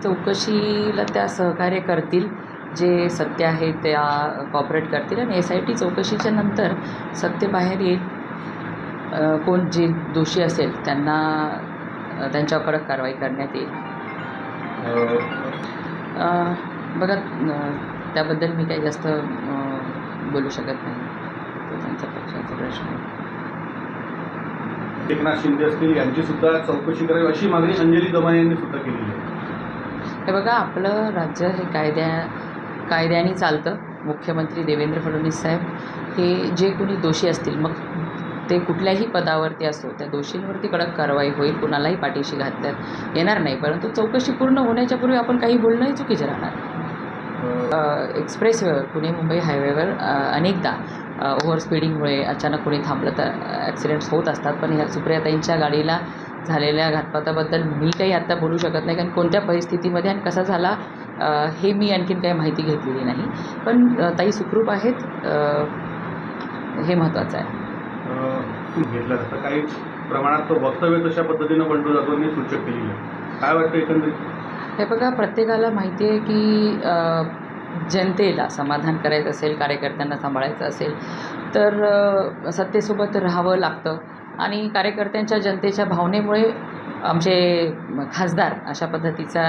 चौकशीला त्या सहकार्य करतील, जे सत्य आहे त्या कॉपरेट करतील आणि SIT चौकशीच्या नंतर सत्य बाहेर येईल. कोण जे दोषी असेल त्यांना त्यांच्यावर कडक कारवाई करण्यात येईल. बघा, त्याबद्दल मी काही जास्त बोलू शकत नाही. तो त्यांचा पक्षाचा प्रश्न आहे. एकनाथ शिंदे असतील यांची सुद्धा चौकशी करावी अशी मागणी अंजली दमाने यांनी सुद्धा केलेली आहे. हे बघा, आपलं राज्य हे कायद्याने चालतं. मुख्यमंत्री देवेंद्र फडणवीस साहेब हे जे कोणी दोषी असतील, मग ते कुठल्याही पदावरती असो, त्या दोषींवरती कडक कारवाई होईल. कुणालाही पाठीशी घातल्यात येणार नाही. परंतु चौकशी पूर्ण होण्याच्या पूर्वी आपण काही बोलणंही चुकीचं राहणार. एक्सप्रेसवेवर, पुणे मुंबई हायवेवर अनेकदा ओव्हर स्पीडिंगमुळे अचानक कोणी थांबलं तर ॲक्सिडेंट्स होत असतात. पण ह्या सुप्रियाताईंच्या गाडीला झालेल्या घातपाताबद्दल मी काही आत्ता बोलू शकत नाही, कारण कोणत्या परिस्थितीमध्ये आणि कसा झाला हे मी आणखीन काही माहिती घेतलेली नाही. पण ताई सुखरूप आहेत, हे महत्त्वाचं आहे. घेतलं जातं काही प्रमाणात तो वक्तव्य तशा पद्धतीनं बंडू जाधवांनी सूचक केलेली आहे. काय वाटतं एकंदरीत? हे बघा, प्रत्येकाला माहिती आहे की जनतेला समाधान करायचं असेल, कार्यकर्त्यांना सांभाळायचं असेल तर सत्तेसोबत राहावं लागतं. आणि कार्यकर्त्यांच्या जनतेच्या भावनेमुळे आमचे खासदार अशा पद्धतीचा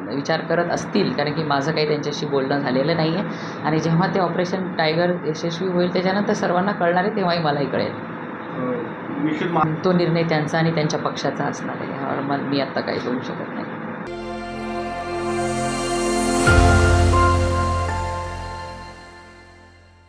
विचार करत असतील, कारण की माझं काही त्यांच्याशी बोलणं झालेलं नाही आहे. आणि जेव्हा ते ऑपरेशन टायगर यशस्वी होईल त्याच्यानंतर सर्वांना कळणार आहे, तेव्हाही मलाही कळेल. निश्चित तो निर्णय त्यांचा आणि त्यांच्या पक्षाचा असणार आहे. यावर मी आत्ता काही बोलू शकत नाही.